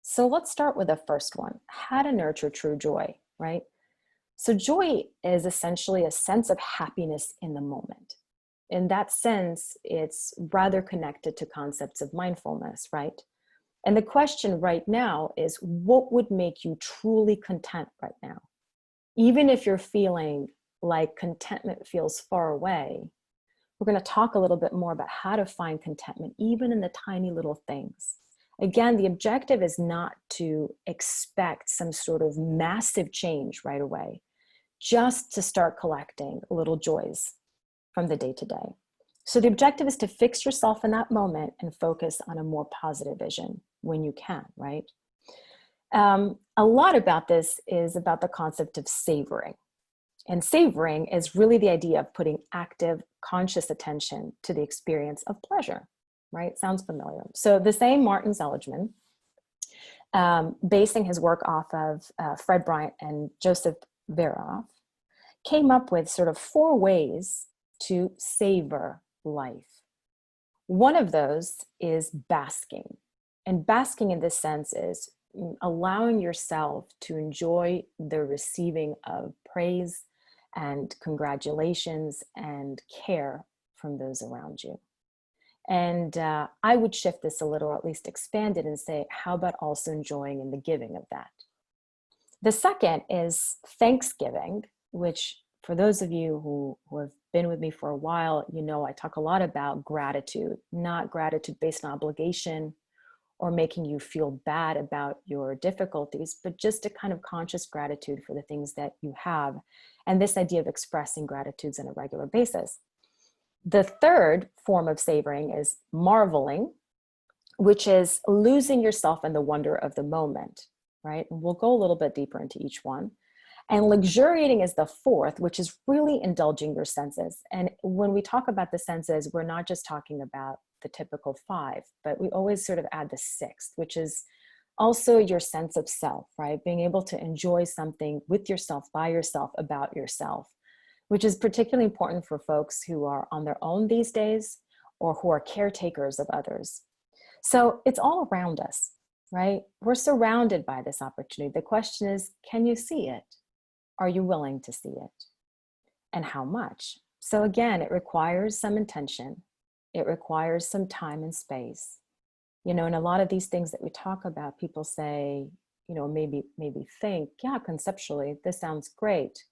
So let's start with the first one, how to nurture true joy, right? So joy is essentially a sense of happiness in the moment. In that sense, it's rather connected to concepts of mindfulness, right? And the question right now is, what would make you truly content right now? Even if you're feeling like contentment feels far away, we're going to talk a little bit more about how to find contentment, even in the tiny little things. Again, the objective is not to expect some sort of massive change right away, just to start collecting little joys from the day to day. So the objective is to fix yourself in that moment and focus on a more positive vision when you can, right? A lot about this is about the concept of savoring. And savoring is really the idea of putting active, conscious attention to the experience of pleasure, right? Sounds familiar. So the same Martin Seligman, basing his work off of Fred Bryant and Joseph Veroff, came up with sort of 4 ways to savor life. One of those is basking. And basking in this sense is allowing yourself to enjoy the receiving of praise and congratulations and care from those around you. And I would shift this a little, or at least expand it and say, how about also enjoying in the giving of that? The second is Thanksgiving, which for those of you who have been with me for a while, you know I talk a lot about gratitude, not gratitude based on obligation or making you feel bad about your difficulties, but just a kind of conscious gratitude for the things that you have. And this idea of expressing gratitudes on a regular basis. The third form of savoring is marveling, which is losing yourself in the wonder of the moment, right? And we'll go a little bit deeper into each one. And luxuriating is the fourth, which is really indulging your senses. And when we talk about the senses, we're not just talking about the typical 5, but we always sort of add the 6th, which is also your sense of self, right? Being able to enjoy something with yourself, by yourself, about yourself, which is particularly important for folks who are on their own these days or who are caretakers of others. So it's all around us, right? We're surrounded by this opportunity. The question is, can you see it? Are you willing to see it? And how much? So again, it requires some intention. It requires some time and space. You know, and a lot of these things that we talk about, people say, you know, maybe think, yeah, conceptually, this sounds great.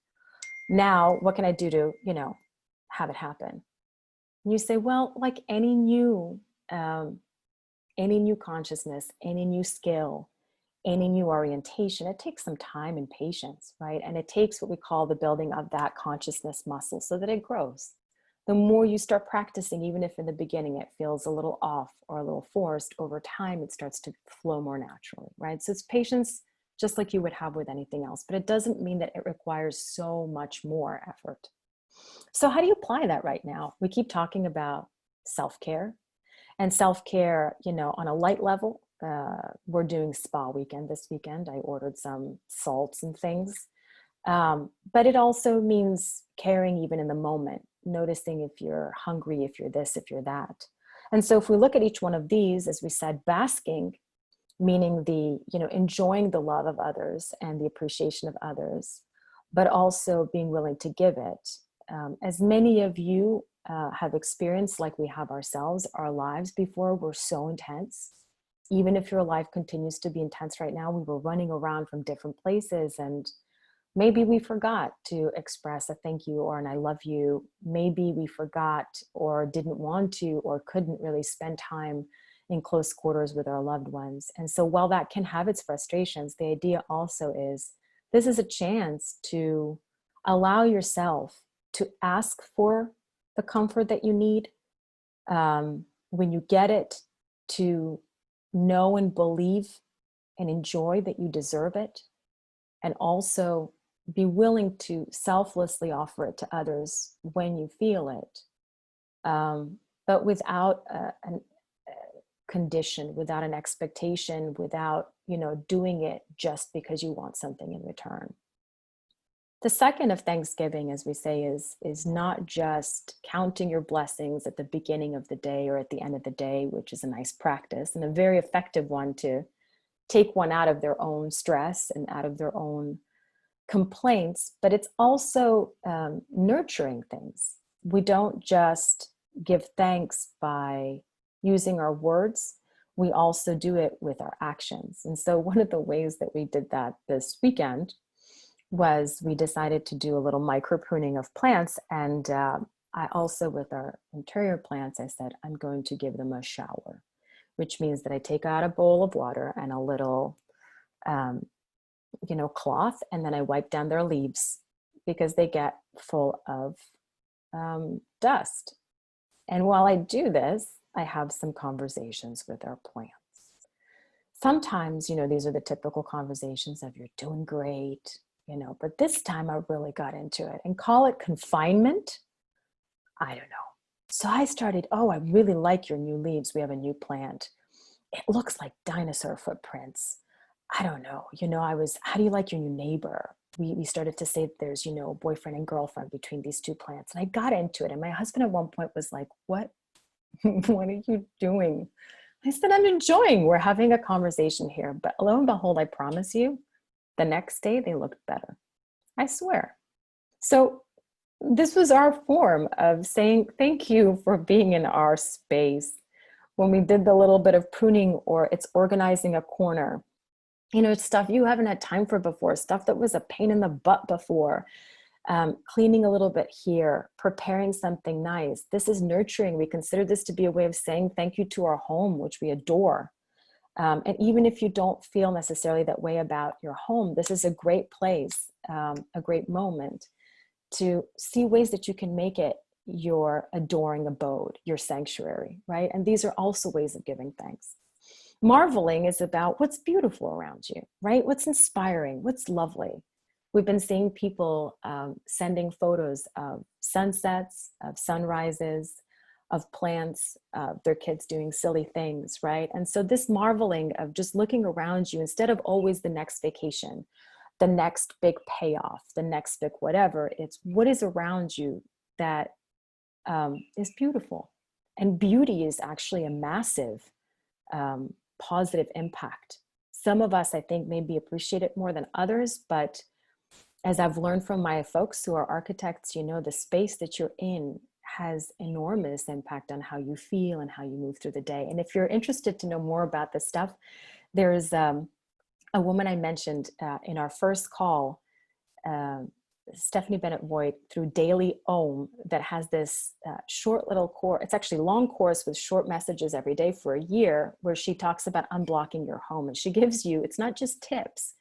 Now, what can I do to, you know, have it happen? And you say, well, like any new consciousness, any new skill, any new orientation, it takes some time and patience, right? And it takes what we call the building of that consciousness muscle so that it grows. The more you start practicing, even if in the beginning it feels a little off or a little forced, over time it starts to flow more naturally, right? So it's patience, just like you would have with anything else, but it doesn't mean that it requires so much more effort. So how do you apply that right now? We keep talking about self-care, and self-care, you know, on a light level. We're doing spa weekend this weekend. I ordered some salts and things. But it also means caring even in the moment, noticing if you're hungry, if you're this, if you're that. And so if we look at each one of these, as we said, basking, meaning the, you know, enjoying the love of others and the appreciation of others, but also being willing to give it. As many of you have experienced, like we have ourselves, our lives before were so intense. Even if your life continues to be intense right now, we were running around from different places, and maybe we forgot to express a thank you or an I love you. Maybe we forgot or didn't want to or couldn't really spend time in close quarters with our loved ones. And so while that can have its frustrations, the idea also is this is a chance to allow yourself to ask for the comfort that you need. When you get it, to know and believe and enjoy that you deserve it, and also be willing to selflessly offer it to others when you feel it, but without a condition, without an expectation, without, you know, doing it just because you want something in return. The second of Thanksgiving, as we say, is not just counting your blessings at the beginning of the day or at the end of the day, which is a nice practice and a very effective one to take one out of their own stress and out of their own complaints, but it's also nurturing things. We don't just give thanks by using our words, we also do it with our actions. And so one of the ways that we did that this weekend was we decided to do a little micro pruning of plants. And I also, with our interior plants, I said, I'm going to give them a shower, which means that I take out a bowl of water and a little, cloth, and then I wipe down their leaves because they get full of dust. And while I do this, I have some conversations with our plants. Sometimes, these are the typical conversations of you're doing great, but this time I really got into it, and call it confinement. I don't know. So I started, I really like your new leaves. We have a new plant. It looks like dinosaur footprints. I don't know. How do you like your new neighbor? We started to say that there's, boyfriend and girlfriend between these two plants. And I got into it. And my husband at one point was like, what? What are you doing? I said, I'm enjoying. We're having a conversation here. But lo and behold, I promise you, the next day they looked better. I swear. So this was our form of saying thank you for being in our space. When we did the little bit of pruning, or it's organizing a corner, it's stuff you haven't had time for before, stuff that was a pain in the butt before, cleaning a little bit here, preparing something nice. This is nurturing. We consider this to be a way of saying thank you to our home, which we adore. And even if you don't feel necessarily that way about your home, this is a great place, a great moment to see ways that you can make it your adoring abode, your sanctuary, right? And these are also ways of giving thanks. Marveling is about what's beautiful around you, right? What's inspiring, what's lovely. We've been seeing people sending photos of sunsets, of sunrises, of plants, their kids doing silly things, right? And so this marveling of just looking around you, instead of always the next vacation, the next big payoff, the next big whatever, it's what is around you that is beautiful. And beauty is actually a massive positive impact. Some of us, I think, maybe appreciate it more than others, but as I've learned from my folks who are architects, the space that you're in has enormous impact on how you feel and how you move through the day. And if you're interested to know more about this stuff, there's a woman I mentioned in our first call, Stephanie Bennett Voigt, through Daily Ohm, that has this short little course. It's actually a long course with short messages every day for a year, where she talks about unblocking your home. And she gives you, it's not just tips,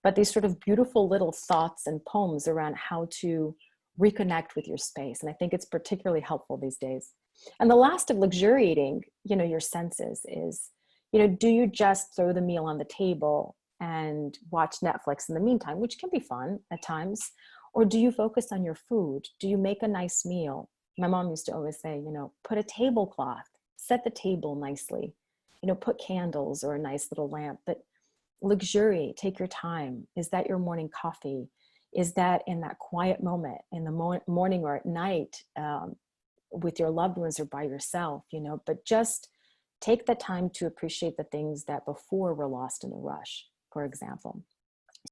but these sort of beautiful little thoughts and poems around how to reconnect with your space. And I think it's particularly helpful these days. And the last of luxuriating, your senses is, do you just throw the meal on the table and watch Netflix in the meantime, which can be fun at times? Or do you focus on your food? Do you make a nice meal? My mom used to always say, put a tablecloth, set the table nicely, put candles or a nice little lamp. But luxury, take your time. Is that your morning coffee? Is that in that quiet moment in the morning or at night with your loved ones or by yourself, but just take the time to appreciate the things that before were lost in the rush, for example.